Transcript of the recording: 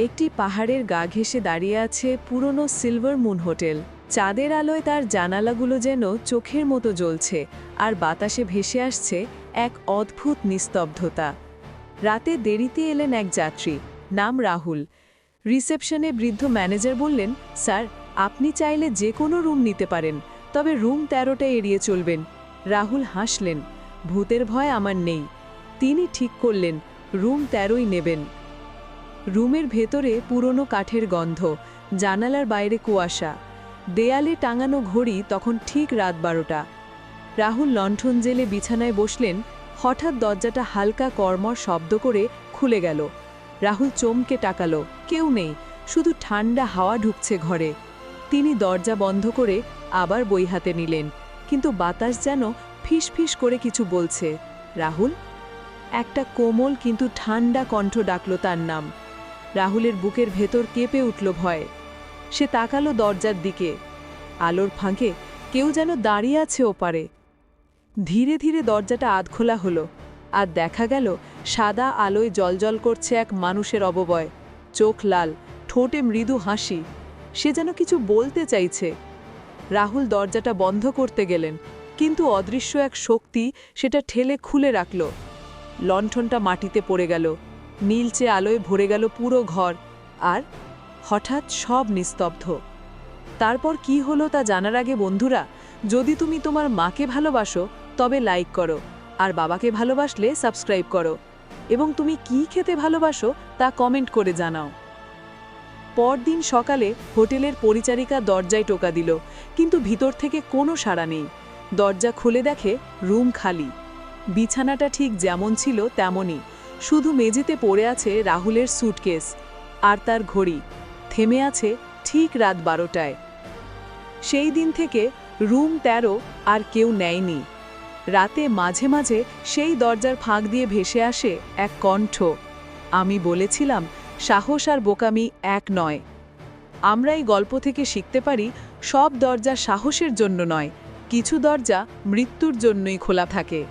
একটি পাহাড়ের গা ঘেঁষে দাঁড়িয়ে আছে পুরনো সিলভার মুন হোটেল। চাঁদের আলোয় তার জানালাগুলো যেন চোখের মতো জ্বলছে, আর বাতাসে ভেসে আসছে এক অদ্ভুত নিস্তব্ধতা। রাতে দেরিতে এলেন এক যাত্রী, নাম রাহুল। রিসেপশনে বৃদ্ধ ম্যানেজার বললেন, স্যার, আপনি চাইলে যে কোনো রুম নিতে পারেন, তবে রুম 13টা এড়িয়ে চলবেন। রাহুল হাসলেন, ভূতের ভয় আমার নেই। তিনি ঠিক করলেন রুম 13ই নেবেন। রুমের ভেতরে পুরনো কাঠের গন্ধ, জানালার বাইরে কুয়াশা, দেয়ালে টাঙানো ঘড়ি তখন ঠিক রাত 12টা। রাহুল লণ্ঠন জেলে বিছানায় বসলেন, হঠাৎ দরজাটা হালকা কর্মর শব্দ করে খুলে গেল। রাহুল চমকে তাকালো, কেউ নেই, শুধু ঠান্ডা হাওয়া ঢুকছে ঘরে। তিনি দরজা বন্ধ করে আবার বই হাতে নিলেন, কিন্তু বাতাস যেন ফিসফিস করে কিছু বলছে। রাহুল? একটা কোমল কিন্তু ঠান্ডা কণ্ঠ ডাকল তার নাম। রাহুলের বুকের ভেতর কেঁপে উঠল ভয়ে। সে তাকালো দরজার দিকে। আলোর ফাঁকে কেউ যেন দাঁড়িয়ে আছে ওপারে। ধীরে ধীরে দরজাটা আধখোলা হলো, আর দেখা গেল সাদা আলোয় জ্বলজ্বল করছে এক মানুষের অববয়। চোখ লাল, ঠোঁটে মৃদু হাসি। সে যেন কিছু বলতে চাইছে। রাহুল দরজাটা বন্ধ করতে গেলেন, কিন্তু অদৃশ্য এক শক্তি সেটা ঠেলে খুলে রাখল। লণ্ঠনটা মাটিতে পড়ে গেল, নীলচে আলোয় ভরে গেল পুরো ঘর, আর হঠাৎ সব নিস্তব্ধ। তারপর কি হলো তা জানার আগে বন্ধুরা, যদি তুমি তোমার মাকে ভালোবাসো তবে লাইক করো, আর বাবাকে ভালোবাসলে সাবস্ক্রাইব করো, এবং তুমি কি খেতে ভালোবাসো তা কমেন্ট করে জানাও। পরদিন সকালে হোটেলের পরিচারিকা দরজায় টোকা দিল, কিন্তু ভিতর থেকে কোনো সাড়া নেই। দরজা খুলে দেখে রুম খালি। বিছানাটা ঠিক যেমন ছিল তেমনই, শুধু মেঝেতে পড়ে আছে রাহুলের স্যুটকেস, আর তার ঘড়ি থেমে আছে ঠিক রাত 12টায়। সেই দিন থেকে রুম 13 আর কেউ নেয়নি। রাতে মাঝে মাঝে সেই দরজার ফাঁক দিয়ে ভেসে আসে এক কণ্ঠ, আমি বলেছিলাম সাহস আর বোকামি এক নয়। আমরা এই গল্প থেকে শিখতে পারি, সব দরজা সাহসের জন্য নয়, কিছু দরজা মৃত্যুর জন্যই খোলা থাকে।